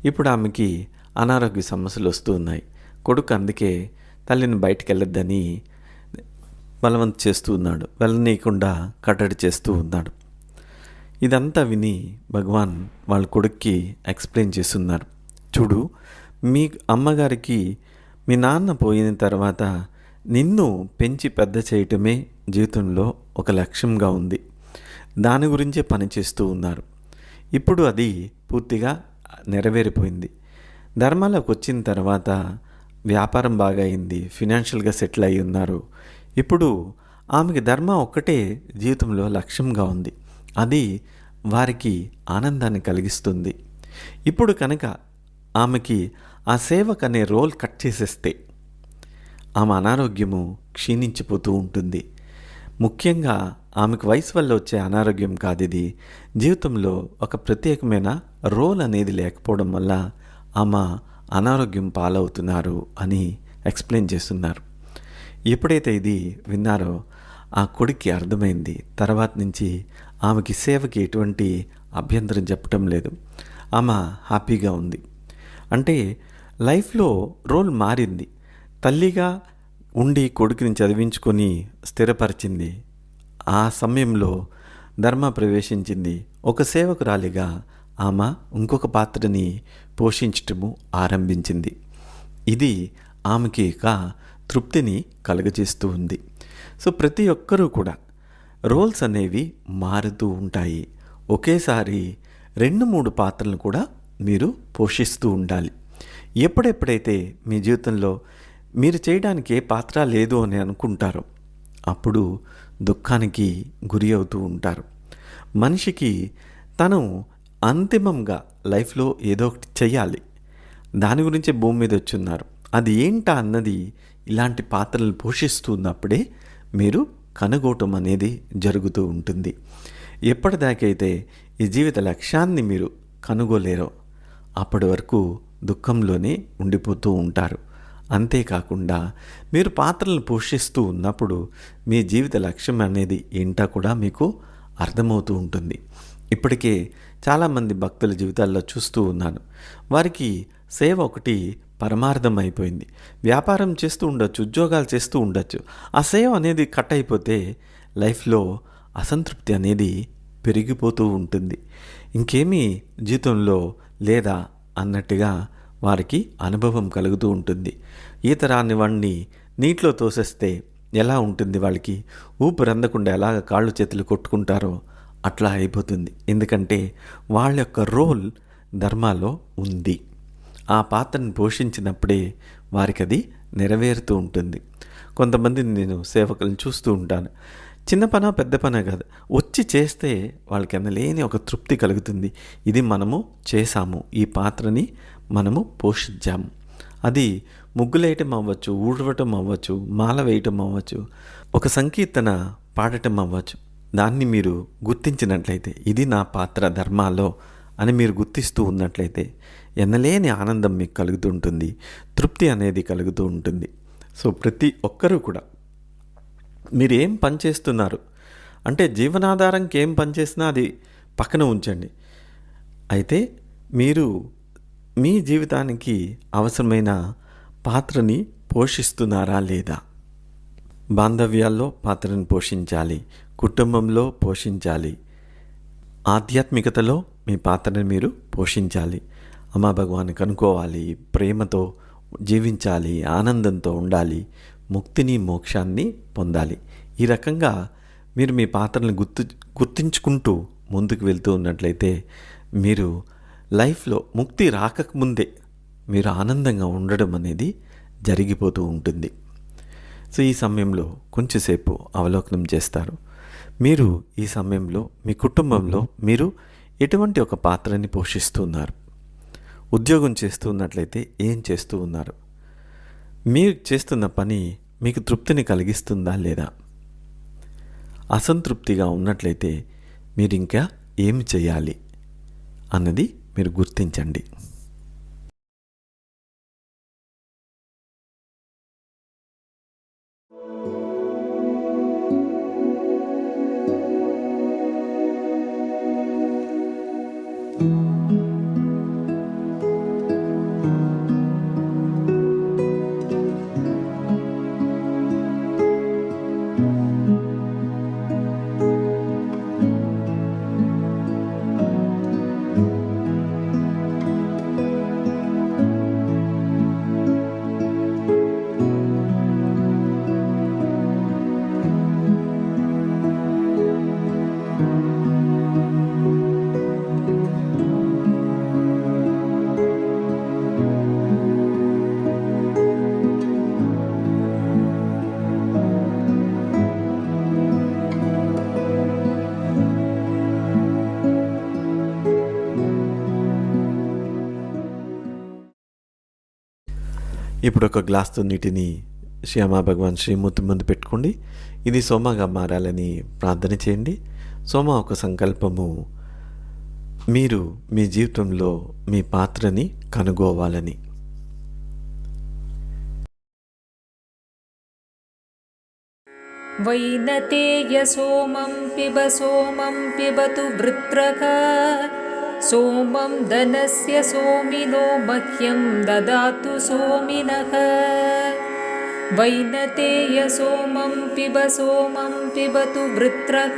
ఇప్పుడు ఆమెకి అనారోగ్య సమస్యలు వస్తూ ఉన్నాయి. కొడుకు అందుకే తల్లిని బయటికి వెళ్ళొద్దని బలవంతం చేస్తూ ఉన్నాడు, వెళ్ళనీయకుండా కట్టడి చేస్తూ ఉన్నాడు. ఇదంతా విని భగవాన్ వాళ్ళ కొడుక్కి ఎక్స్ప్లెయిన్ చేస్తున్నారు. చూడు, మీ అమ్మగారికి మీ నాన్న పోయిన తర్వాత నిన్ను పెంచి పెద్ద చేయటమే జీవితంలో ఒక లక్ష్యంగా ఉంది. దాని గురించే పనిచేస్తూ ఉన్నారు. ఇప్పుడు అది పూర్తిగా నెరవేరిపోయింది. ధర్మాలోకి వచ్చిన తర్వాత వ్యాపారం బాగా అయింది, ఫినాన్షియల్గా సెటిల్ అయి ఉన్నారు. ఇప్పుడు ఆమెకి ధర్మ ఒక్కటే జీవితంలో లక్ష్యంగా ఉంది. అది వారికి ఆనందాన్ని కలిగిస్తుంది. ఇప్పుడు కనుక ఆమెకి ఆ సేవకు అనే రోల్ కట్ చేసేస్తే ఆమె అనారోగ్యము క్షీణించిపోతూ ఉంటుంది. ముఖ్యంగా ఆమెకు వయసు వల్ల వచ్చే అనారోగ్యం కాదు ఇది. జీవితంలో ఒక ప్రత్యేకమైన రోల్ అనేది లేకపోవడం వల్ల ఆమె అనారోగ్యం పాలవుతున్నారు అని ఎక్స్ప్లెయిన్ చేస్తున్నారు. ఎప్పుడైతే ఇది విన్నారో ఆ కొడుక్కి అర్థమైంది. తర్వాత నుంచి ఆమెకి సేవకి ఎటువంటి అభ్యంతరం చెప్పటం లేదు. ఆమె హ్యాపీగా ఉంది. అంటే లైఫ్లో రోల్ మారింది. తల్లిగా ఉండి కొడుకుని చదివించుకొని స్థిరపరిచింది. ఆ సమయంలో ధర్మ ప్రవేశించింది. ఒక సేవకురాలిగా ఆమె ఇంకొక పాత్రని పోషించటము ఆరంభించింది. ఇది ఆమెకి ఇక తృప్తిని కలుగజేస్తూ ఉంది. సో ప్రతి ఒక్కరూ కూడా రోల్స్ అనేవి మారుతూ ఉంటాయి. ఒకేసారి 2-3 పాత్రలను కూడా మీరు పోషిస్తూ ఉండాలి. ఎప్పుడెప్పుడైతే మీ జీవితంలో మీరు చేయడానికి ఏ పాత్ర లేదు అని అనుకుంటారో అప్పుడు దుఃఖానికి గురి అవుతూ ఉంటారు. మనిషికి తను అంతిమంగా లైఫ్లో ఏదో ఒకటి చెయ్యాలి. దాని గురించే భూమి మీద వచ్చున్నారు. అది ఏంటా అన్నది ఇలాంటి పాత్రలు పోషిస్తున్నప్పుడే మీరు కనుగోవటం అనేది జరుగుతూ ఉంటుంది. ఎప్పటిదాకైతే ఈ జీవిత లక్ష్యాన్ని మీరు కనుగోలేరో అప్పటి వరకు దుఃఖంలోనే ఉండిపోతూ ఉంటారు. అంతేకాకుండా మీరు పాత్రలను పోషిస్తూ ఉన్నప్పుడు మీ జీవిత లక్ష్యం అనేది ఏంటో కూడా మీకు అర్థమవుతూ ఉంటుంది. ఇప్పటికే చాలామంది భక్తుల జీవితాల్లో చూస్తూ ఉన్నాను. వారికి సేవ ఒకటి పరమార్థం అయిపోయింది. వ్యాపారం చేస్తూ ఉండొచ్చు, ఉద్యోగాలు చేస్తూ ఉండొచ్చు. ఆ సేవ అనేది కట్ అయిపోతే లైఫ్లో అసంతృప్తి అనేది పెరిగిపోతూ ఉంటుంది. ఇంకేమీ జీవితంలో లేదా అన్నట్టుగా వారికి అనుభవం కలుగుతూ ఉంటుంది. ఈత రాని వాడిని నీటిలో తోసేస్తే ఎలా ఉంటుంది, వాళ్ళకి ఊపిరి అందకుండా ఎలాగ కాళ్ళు చేతులు కొట్టుకుంటారో అట్లా అయిపోతుంది. ఎందుకంటే వాళ్ళ యొక్క రోల్ ధర్మాలో ఉంది. ఆ పాత్రను పోషించినప్పుడే వారికి అది నెరవేరుతూ ఉంటుంది. కొంతమందిని నేను సేవకులను చూస్తూ ఉంటాను. చిన్న పన పెద్ద పన కాదు, వచ్చి చేస్తే వాళ్ళకి ఎనలేని ఒక తృప్తి కలుగుతుంది. ఇది మనము చేశాము, ఈ పాత్రని మనము పోషించాము. అది ముగ్గులేయటం అవ్వచ్చు, ఊడవటం అవ్వచ్చు, మాల వేయటం అవ్వచ్చు, ఒక సంకీర్తన పాడటం అవ్వచ్చు. దాన్ని మీరు గుర్తించినట్లయితే ఇది నా పాత్ర ధర్మాలో అని మీరు గుర్తిస్తూ ఉన్నట్లయితే ఎనలేని ఆనందం మీకు కలుగుతూ ఉంటుంది, తృప్తి అనేది కలుగుతూ ఉంటుంది. సో ప్రతి ఒక్కరూ కూడా మీరు ఏం పని చేస్తున్నారు అంటే జీవనాధారంకి ఏం పని చేసినా అది పక్కన ఉంచండి. అయితే మీరు మీ జీవితానికి అవసరమైన పాత్రని పోషిస్తున్నారా లేదా? బాంధవ్యాల్లో పాత్రను పోషించాలి, కుటుంబంలో పోషించాలి, ఆధ్యాత్మికతలో మీ పాత్రను మీరు పోషించాలి. అమ్మా భగవాన్ని కనుక్కోవాలి, ప్రేమతో జీవించాలి, ఆనందంతో ఉండాలి, ముక్తిని మోక్షాన్ని పొందాలి. ఈ రకంగా మీరు మీ పాత్రలను గుర్తించుకుంటూ ముందుకు వెళ్తూ ఉన్నట్లయితే మీరు లైఫ్లో ముక్తి రాకముందే మీరు ఆనందంగా ఉండడం అనేది జరిగిపోతూ ఉంటుంది. సో ఈ సమయంలో కొంచెంసేపు అవలోకనం చేస్తారు. మీరు ఈ సమయంలో మీ కుటుంబంలో మీరు ఎటువంటి ఒక పాత్రని పోషిస్తున్నారు? ఉద్యోగం చేస్తూ ఉన్నట్లయితే ఏం చేస్తూ ఉన్నారు? మీరు చేస్తున్న పని మీకు తృప్తిని కలిగిస్తుందా లేదా? అసంతృప్తిగా ఉన్నట్లయితే మీరు ఇంకా ఏమి చేయాలి అన్నది మీరు గుర్తించండి. ఇప్పుడు ఒక గ్లాస్తో నీటిని శ్యామా భగవాన్ శ్రీమూర్తి ముందు పెట్టుకోండి. ఇది సోమగా మారాలని ప్రార్థన చేయండి. సోమ ఒక సంకల్పము, మీరు మీ జీవితంలో మీ పాత్రని కనుగోవాలని. वैनतेय सोमं पिबतु वृत्रः सोमं धनस्य सोमिनो मह्यं ददातु सोमिनः वैनतेय सोमं पिबतु वृत्रः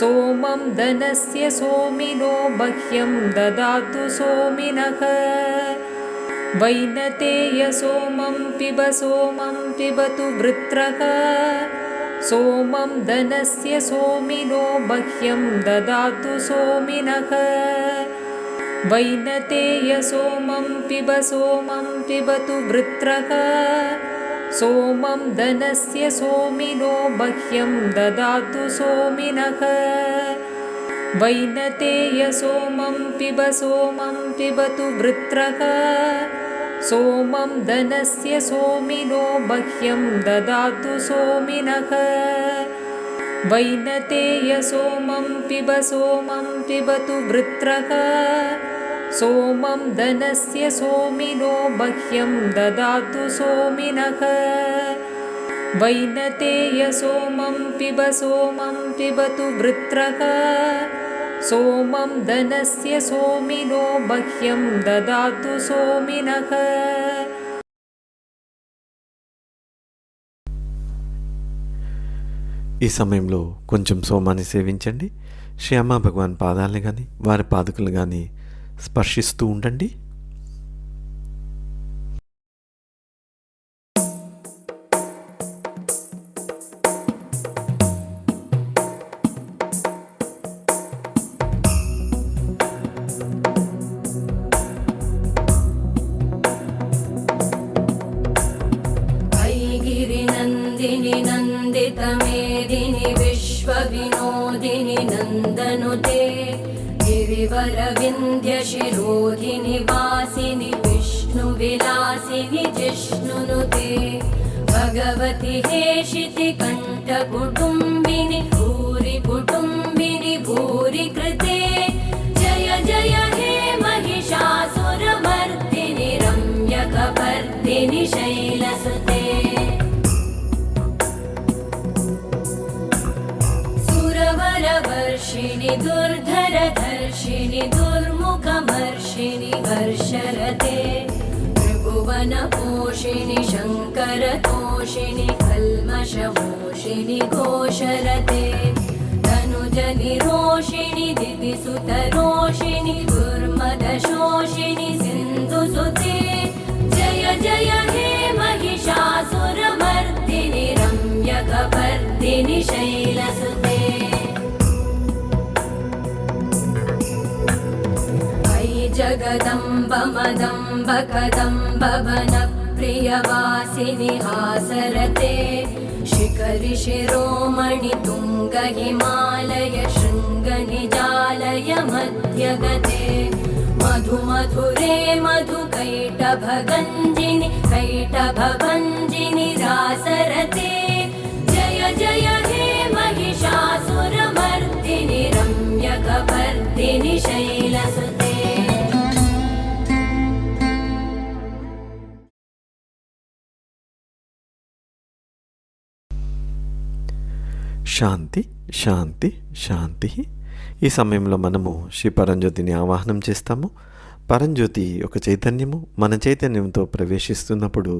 सोमं धनस्य सोमिनो मह्यं ददातु सोमिनः वैनतेय सोमं पिबतु वृत्रः सोमं धनस्य सोमिनो मह्यं ददातु सोमिनः वैनतेय सोमं पिबतु वृत्रः सोमं धनस्य सोमिनो मह्यं ददातु सोमिनः वैनतेय सोमं पिबतु वृत्रः सोमं धनस्य सोमिनो मह्यं ददातु सोमिनः वैनतेय सोमं पिबतु वृत्रः सोमं धनस्य सोमिनो मह्यं ददातु सोमिनः वैनतेय सोमं पिबतु वृत्रः सोमं धनस्य सोमिनो मह्यं ददातु सोमिनः ఈ సమయంలో కొంచెం సోమాన్ని సేవించండి. శ్యామా భగవాన్ పాదాలని కానీ వారి పాదుకలు కానీ స్పర్శిస్తూ ఉండండి. ऐगिरिनन्दिनि नन्दितमेदिनि विश्वविनोदिनि नन्दनुते गिरिवरविन्ध्यशिरोधिनि वासिनि विष्णुविलासिनि जिष्णुनुते भगवति हेशिति कण्ठकुटुम्बिनि भूरि कुटुम्बिनि भूरि कृते जय जय हे महिषासुरमर्दिनि रम्यकपर्दिनि शैलसुते सुरवरवर्षिणि दुर्धरधर्षिणि दुर्मुखमर्षिणि हर्षरते त्रिभुवनपोषिणि शङ्करतोषिणि कल्मषमोषिणि घोषरते तनुजनिरोषिणि दिविसुतरोषिणि दुर्मदशोषिणि सिन्धुसुते जय जय हे महिषासुरमर्दिनि रम्यकपर्दिनि शैलसुते जगदम्ब मदम्ब कदम्ब वनप्रियवासिनि हासरते शिखरि शिरोमणि तुङ्ग हिमालय शृङ्गनिजालय मध्यगते मधुमधुरे मधुकैटभगञ्जिनि कैटभभञ्जिनि रासरते जय जय हे महिषासुरमर्दिनि रम्यकपर्दिनि शैलसुते శాంతి శాంతి శాంతి. ఈ సమయంలో మనము శ్రీ పరంజ్యోతిని ఆవాహనం చేస్తాము. పరంజ్యోతి ఒక చైతన్యము. మన చైతన్యంతో ప్రవేశిస్తున్నప్పుడు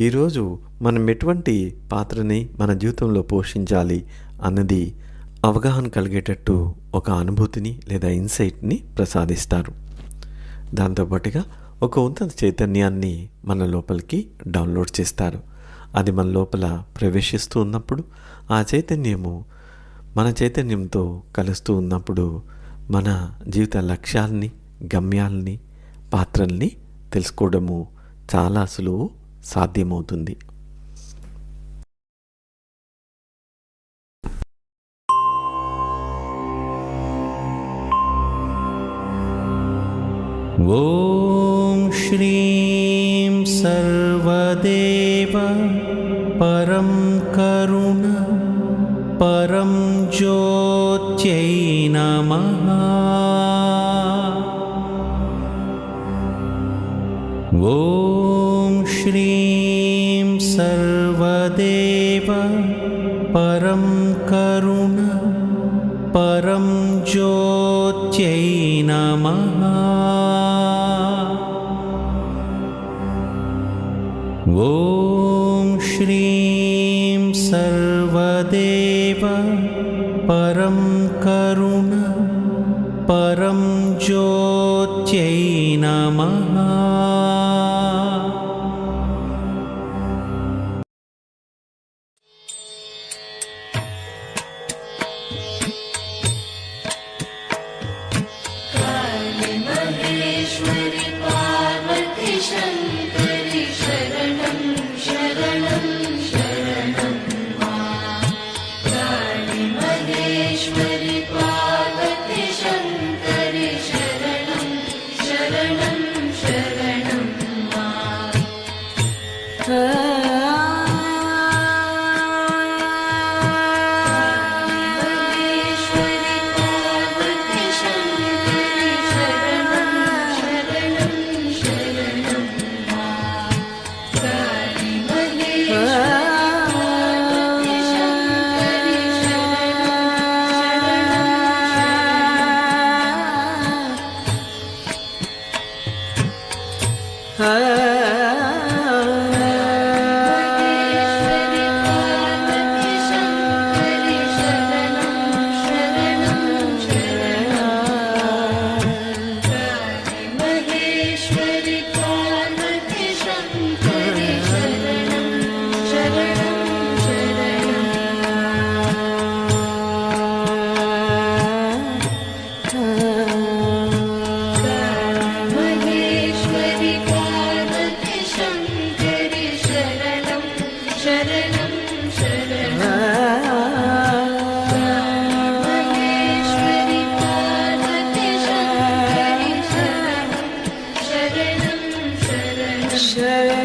ఈరోజు మనం ఎటువంటి పాత్రని మన జీవితంలో పోషించాలి అన్నది అవగాహన కలిగేటట్టు ఒక అనుభూతిని లేదా ఇన్సైట్ని ప్రసాదిస్తారు. దాంతోపాటుగా ఒక ఉన్నత చైతన్యాన్ని మన లోపలికి డౌన్లోడ్ చేస్తారు. అది మన లోపల ప్రవేశిస్తూ ఉన్నప్పుడు ఆ చైతన్యము మన చైతన్యంతో కలుస్తూ ఉన్నప్పుడు మన జీవిత లక్ష్యాల్ని, గమ్యాల్ని, పాత్రల్ని తెలుసుకోవడము చాలా సులువు సాధ్యమవుతుంది. ॐ श्रीं सर्वदेव परं करुण परं ज्योत्यै नमः। ॐ श्रीं सर्वदेव परं करुण परं ज्योत्यै नमः। ॐ श्रीं सर्वदेव परं करुण परं ज्योत्यै नमः। महेश्वरि पार्वती शङ्करि शरणं शरणं शरणं मां। काली महेश्वरि पार्वती शङ्करि शरणं शरणं शरणं मां। महेश्वरि पार्वती शङ्करि शरणं शरणं शरणं मां। काली महेश्वरि पार्वती शङ्करि महेश्वरि पार्वती शङ्करि शरणं शरणं शरणं महेश्वरि पार्वती शङ्करि शरणं शरणं शरणं महेश्वरि पार्वती शङ्करि शरणं शरणं शरणं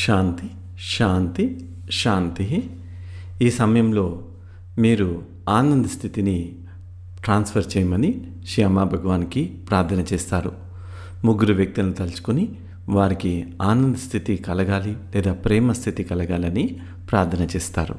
శాంతి శాంతి శాంతి. ఈ సమయంలో మీరు ఆనంద స్థితిని ట్రాన్స్ఫర్ చేయమని శ్రీ అమ్మా భగవాన్కి ప్రార్థన చేస్తారు. ముగ్గురు వ్యక్తులను తలుచుకొని వారికి ఆనంద స్థితి కలగాలి లేదా ప్రేమ స్థితి కలగాలని ప్రార్థన చేస్తారు.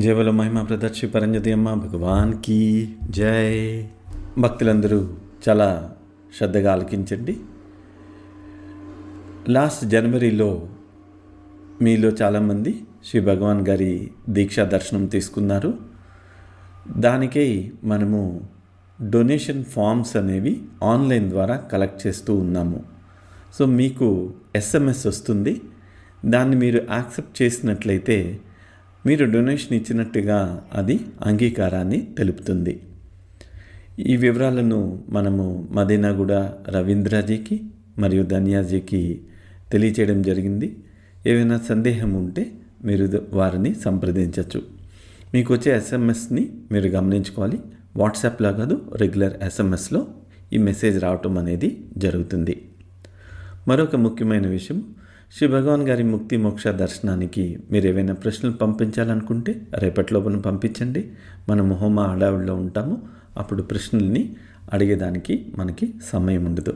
జయ బోలో మహిమా ప్రదర్శి పరంజ్యోతి అమ్మ భగవాన్కి జై. భక్తులందరూ చాలా శ్రద్ధగా ఆలకించండి. లాస్ట్ జనవరిలో మీలో చాలామంది శ్రీ భగవాన్ గారి దీక్షా దర్శనం తీసుకున్నారు. దానికై మనము డొనేషన్ ఫామ్స్ అనేవి ఆన్లైన్ ద్వారా కలెక్ట్ చేస్తూ ఉన్నాము. సో మీకు SMS వస్తుంది. దాన్ని మీరు యాక్సెప్ట్ చేసినట్లయితే మీరు డొనేషన్ ఇచ్చినట్టుగా అది అంగీకారాన్ని తెలుపుతుంది. ఈ వివరాలను మనము మదీనాగూడ రవీంద్రజీకి మరియు ధన్యాజీకి తెలియచేయడం జరిగింది. ఏమైనా సందేహం ఉంటే మీరు వారిని సంప్రదించవచ్చు. మీకు వచ్చే ఎస్ఎంఎస్ని మీరు గమనించుకోవాలి. వాట్సాప్లో కాదు, రెగ్యులర్ ఎస్ఎంఎస్లో ఈ మెసేజ్ రావటం అనేది జరుగుతుంది. మరొక ముఖ్యమైన విషయం, శ్రీ భగవాన్ గారి ముక్తి మోక్ష దర్శనానికి మీరు ఏవైనా ప్రశ్నలు పంపించాలనుకుంటే రేపటిలోపున పంపించండి. మనము హోమ హడావిడిలో ఉంటాము, అప్పుడు ప్రశ్నల్ని అడిగేదానికి మనకి సమయం ఉండదు.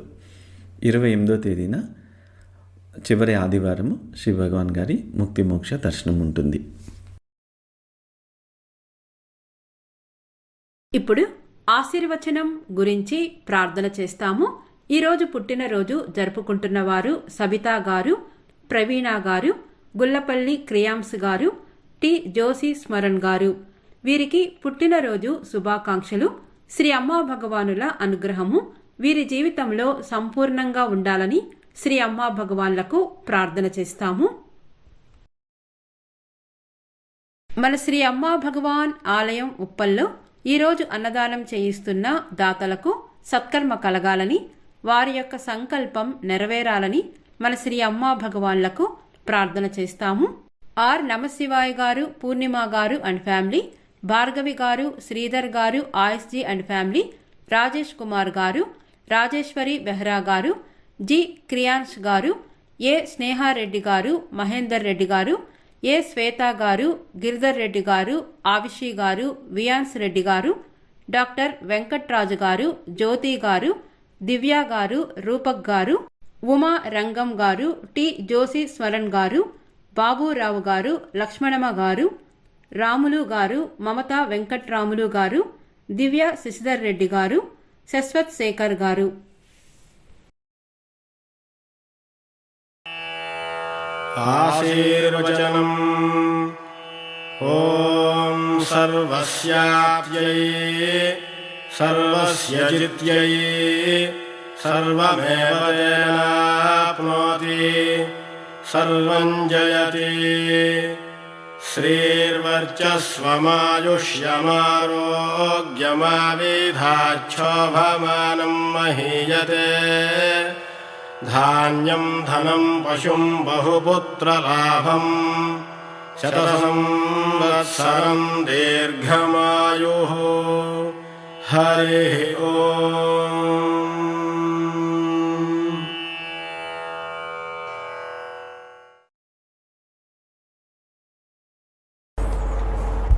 28వ తేదీన చివరి ఆదివారము శ్రీ భగవాన్ గారి ముక్తి మోక్ష దర్శనం ఉంటుంది. ఇప్పుడు ఆశీర్వచనం గురించి ప్రార్థన చేస్తాము. ఈరోజు పుట్టినరోజు జరుపుకుంటున్న వారు సబితా గారు, ప్రవీణ గారు, గుల్లపల్లి క్రియాంస్ గారు, టి జోసి స్మరణ్ గారు. వీరికి పుట్టినరోజు శుభాకాంక్షలు. శ్రీ అమ్మా భగవానుల అనుగ్రహము వీరి జీవితంలో సంపూర్ణంగా ఉండాలని శ్రీ అమ్మా భగవాన్లకు ప్రార్థన చేస్తాము. మన శ్రీ అమ్మా భగవాన్ ఆలయం ఉప్పల్లో ఈరోజు అన్నదానం చేయిస్తున్న దాతలకు సత్కర్మ కలగాలని, వారి యొక్క సంకల్పం నెరవేరాలని మన శ్రీ అమ్మా భగవాన్లకు ప్రార్థన చేస్తాము. ఆర్ నమశివాయ్ గారు, పూర్ణిమ గారు అండ్ ఫ్యామిలీ, భార్గవి గారు, శ్రీధర్ గారు, ఆయుష్జీ అండ్ ఫ్యామిలీ, రాజేష్ కుమార్ గారు, రాజేశ్వరి బెహ్రా గారు, జి క్రియాన్స్ గారు, ఏ స్నేహారెడ్డి గారు, మహేందర్ రెడ్డి గారు, ఏ శ్వేత గారు, గిరిధర్ రెడ్డి గారు, ఆవిషి గారు, వియాన్స్ రెడ్డి గారు, డాక్టర్ వెంకట్రాజు గారు, జ్యోతి గారు, దివ్య గారు, రూపక్ గారు, ఉమా రంగం గారు, టి జోసి స్మరణ్ గారు, బాబురావు గారు, లక్ష్మణమ్మ గారు, రాములు గారు, మమతా వెంకట్రాములు గారు, దివ్య శశిధర్ రెడ్డి గారు, శశ్వత్ శేఖర్ గారు. ఆశీర్వచనం. ఓం సర్వస్యాప్యై సర్వస్య జిత్యై సర్వమేవ తేనాప్నోతి సర్వం జయతి. శ్రీర్వర్చస్వమాయుష్యమారోగ్యమావిధాక్షోభమానం మహీయతే. ధాన్యం ధనం పశుం బహుపుత్రలాభం శతసంవత్సరం దీర్ఘమాయుః. హరి ఓం.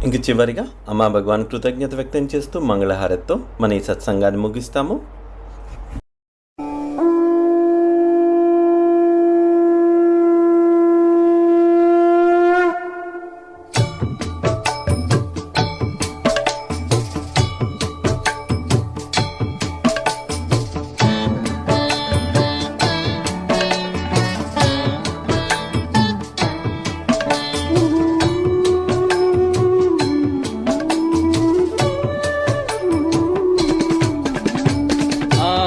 ఇంక చివరిగా అమ్మా భగవాన్ కృతజ్ఞత వ్యక్తం చేస్తూ మంగళహారతితో మన ఈ సత్సంగాన్ని ముగిస్తాము.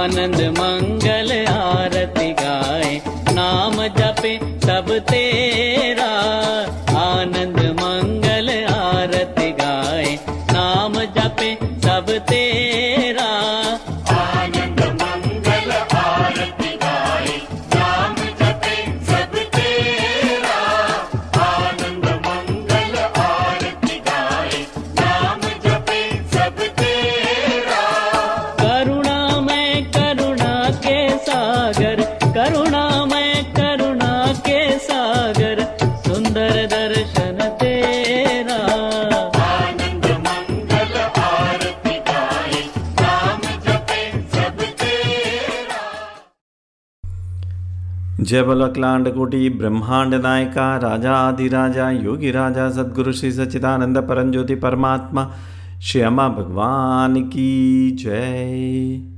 आनंद मंगल आरती गाए, नाम जपे सब तेरा. आनंद मंगल आरती गाए, नाम जपे सब तेरा. आनंद मंगल आरती गाए, नाम जपे सब तेरा. आनंद मंगल आरती गाए, नाम जपे सब तेरा. करुणामय करुणा के सागर, करुणामय करुणा के सागर, सुंदर दर्शन तेरा. आनंद मंगल आरती गाए, नाम जपे सब तेरा. जय बोलो अखिलांड कोटि ब्रह्मांड नायका राजाधिराजा योगी राजा सद्गुरु श्री सच्चिदानंद परमज्योति परमात्मा श्री अम्मा भगवान की जय.